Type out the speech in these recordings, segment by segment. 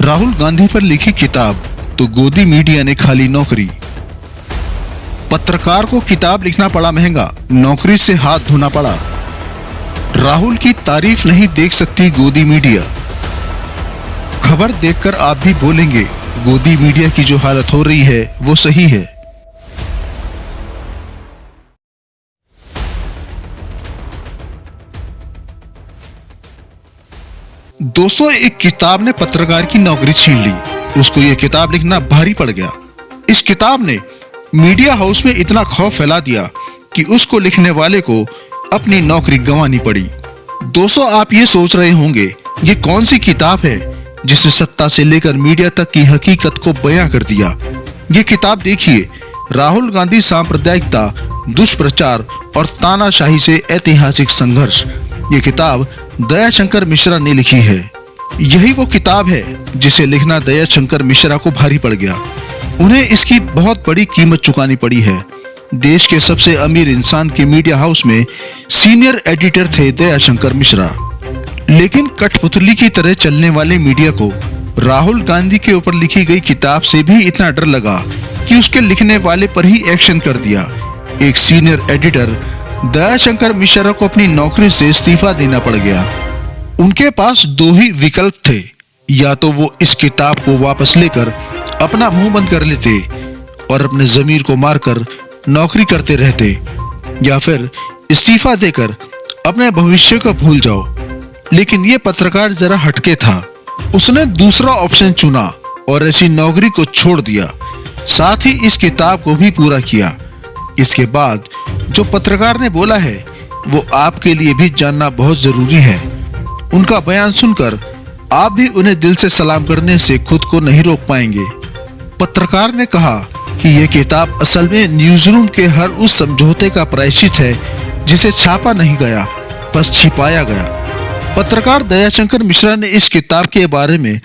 राहुल गांधी पर लिखी किताब तो गोदी मीडिया ने खाली नौकरी। पत्रकार को किताब लिखना पड़ा महंगा, नौकरी से हाथ धोना पड़ा। राहुल की तारीफ नहीं देख सकती गोदी मीडिया। खबर देखकर आप भी बोलेंगे गोदी मीडिया की जो हालत हो रही है वो सही है। दोस्तों, एक किताब ने पत्रकार की नौकरी छीन ली। उसको यह किताब लिखना भारी पड़ गया। इस किताब ने मीडिया हाउस में इतना खौफ फैला दिया कि उसको लिखने वाले को अपनी नौकरी गंवानी पड़ी। दोस्तों, आप ये सोच रहे होंगे ये कौन सी किताब है जिसने सत्ता से लेकर मीडिया तक की हकीकत को बयां कर दिया। ये किताब देखिए, राहुल गांधी सांप्रदायिकता, दुष्प्रचार और तानाशाही से ऐतिहासिक संघर्ष। ये किताब दयाशंकर मिश्रा ने लिखी है। यही वो किताब है जिसे लिखना दयाशंकर मिश्रा को भारी पड़ गया। उन्हें इसकी बहुत बड़ी कीमत चुकानी पड़ी है। देश के सबसे अमीर इंसान के मीडिया हाउस में सीनियर एडिटर थे दयाशंकर मिश्रा। लेकिन कठपुतली की तरह चलने वाले मीडिया को राहुल गांधी के ऊपर लिखी गई किताब से भी इतना डर लगा कि उसके लिखने वाले पर ही एक्शन कर दिया। एक सीनियर एडिटर दयाशंकर मिश्रा को अपनी नौकरी से इस्तीफा देना पड़ गया। उनके पास दो ही विकल्प थे, या तो वो इस किताब को वापस लेकर अपना मुंह बंद कर लेते और अपने जमीर को मारकर नौकरी करते रहते, या फिर इस्तीफा देकर अपने भविष्य को भूल जाओ। लेकिन ये पत्रकार जरा हटके था। उसने दूसरा ऑप्शन चुना और ऐसी नौकरी को छोड़ दिया, साथ ही इस किताब को भी पूरा किया। इसके बाद जो पत्रकार ने बोला है वो आपके लिए भी जानना बहुत जरूरी है। उनका बयान सुनकर आप भी उन्हें दिल से सलाम करने से खुद को नहीं रोक पाएंगे। पत्रकार ने कहा कि यह किताब असल में न्यूज़रूम के हर उस समझौते का प्रायश्चित है जिसे छापा नहीं गया, बस छिपाया गया। पत्रकार दयाशंकर मिश्रा ने इस किताब के बारे में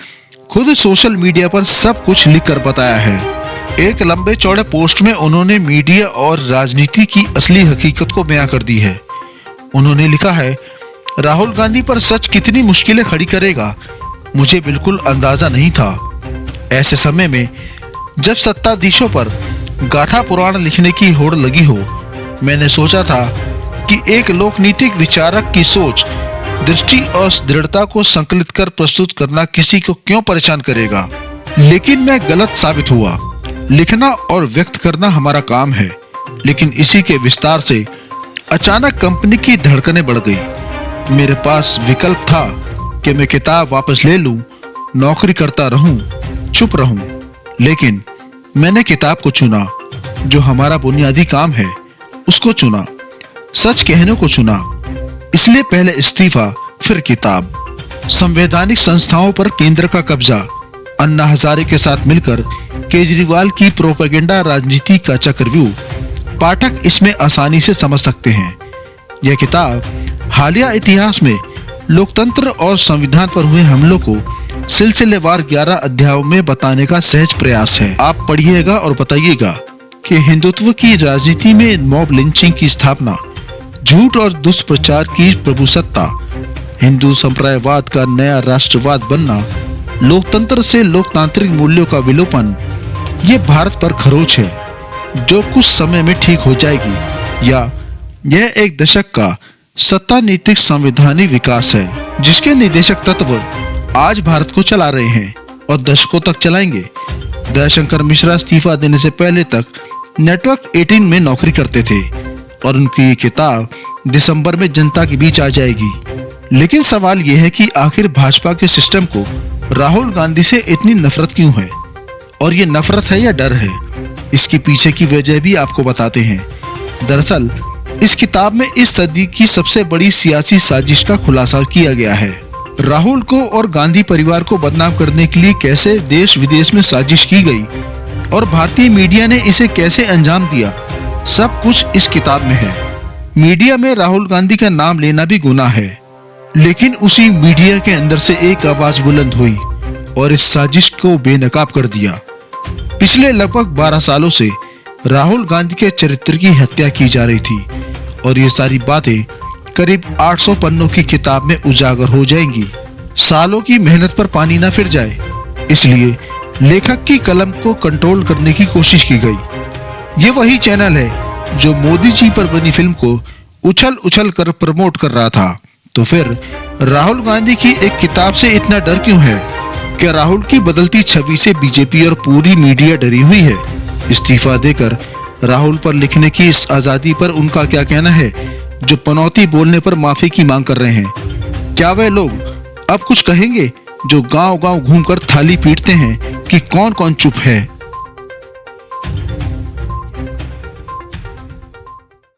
खुद सोशल मीडिया पर सब कुछ लिखकर बताया है। एक लंबे चौड़े पोस्ट में उन्होंने मीडिया और राजनीति की असली हकीकत को बयां कर दी है। उन्होंने लिखा है, राहुल गांधी पर सच कितनी मुश्किलें खड़ी करेगा मुझे बिल्कुल अंदाजा नहीं था। ऐसे समय में जब सत्ताधीशों पर गाथा पुराण लिखने की होड़ लगी हो, मैंने सोचा था कि एक लोकनीतिक विचारक की सोच, दृष्टि और दृढ़ता को संकलित कर प्रस्तुत करना किसी को क्यों परेशान करेगा। लेकिन मैं गलत साबित हुआ। लिखना और व्यक्त करना हमारा काम है, लेकिन इसी के विस्तार से अचानक कंपनी की धड़कनें बढ़ गई। मेरे पास विकल्प था कि मैं किताब वापस ले लूं, नौकरी करता रहूं, चुप रहूं, लेकिन मैंने किताब को चुना। जो हमारा बुनियादी काम है उसको चुना, सच कहने को चुना। इसलिए पहले इस्तीफा, फिर किताब। संवैधानिक संस्थाओं पर केंद्र का कब्जा, अन्ना हजारे के साथ मिलकर केजरीवाल की प्रोपेगेंडा राजनीति का चक्रव्यूह पाठक इसमें आसानी से समझ सकते हैं। यह किताब हालिया इतिहास में लोकतंत्र और संविधान पर हुए हमलों को सिलसिलेवार 11 अध्यायों में बताने का सहज प्रयास है। आप पढ़िएगा और बताइएगा कि हिंदुत्व की राजनीति में मॉब लिंचिंग की स्थापना, झूठ और दुष्प्रचार की प्रभुसत्ता, हिंदू संप्रदायवाद का नया राष्ट्रवाद बनना, लोकतंत्र से लोकतांत्रिक मूल्यों का विलोपन, ये भारत पर खरोच है जो कुछ समय में ठीक हो जाएगी, या यह एक दशक का सत्ता नीतिक संवैधानिक विकास है जिसके निदेशक तत्व आज भारत को चला रहे हैं और दशकों तक चलाएंगे। दयाशंकर मिश्रा इस्तीफा देने से पहले तक नेटवर्क 18 में नौकरी करते थे और उनकी ये किताब दिसंबर में जनता के बीच आ जाएगी। लेकिन सवाल यह है कि आखिर भाजपा के सिस्टम को राहुल गांधी से इतनी नफरत क्यों है, और ये नफरत है या डर है? इसके पीछे की वजह भी आपको बताते हैं। दरअसल इस किताब में इस सदी की सबसे बड़ी सियासी साजिश का खुलासा किया गया है। राहुल को और गांधी परिवार को बदनाम करने के लिए कैसे देश विदेश में साजिश की गई और भारतीय मीडिया ने इसे कैसे अंजाम दिया, सब कुछ इस किताब में है। मीडिया में राहुल गांधी का नाम लेना भी गुनाह है, लेकिन उसी मीडिया के अंदर से एक आवाज बुलंद हुई और इस साजिश को बेनकाब कर दिया। पिछले लगभग 12 सालों से राहुल गांधी के चरित्र की हत्या की जा रही थी और ये सारी बातें करीब 800 पन्नों की किताब में उजागर हो जाएंगी। सालों की मेहनत पर पानी ना फिर जाए। इसलिए लेखक की कलम को कंट्रोल करने की कोशिश की गई। ये वही चैनल है जो मोदी जी पर बनी फिल्म को उछल उछल कर प्रमोट कर रहा था। तो फिर राहुल गांधी की एक किताब से इतना डर क्यों है? क्या राहुल की बदलती छवि से बीजेपी और पूरी मीडिया डरी हुई है? इस्तीफा देकर राहुल पर लिखने की इस आजादी पर उनका क्या कहना है, जो पनौती बोलने पर माफी की मांग कर रहे हैं? क्या वे लोग अब कुछ कहेंगे जो गांव-गांव घूमकर थाली पीटते हैं कि कौन-कौन चुप है?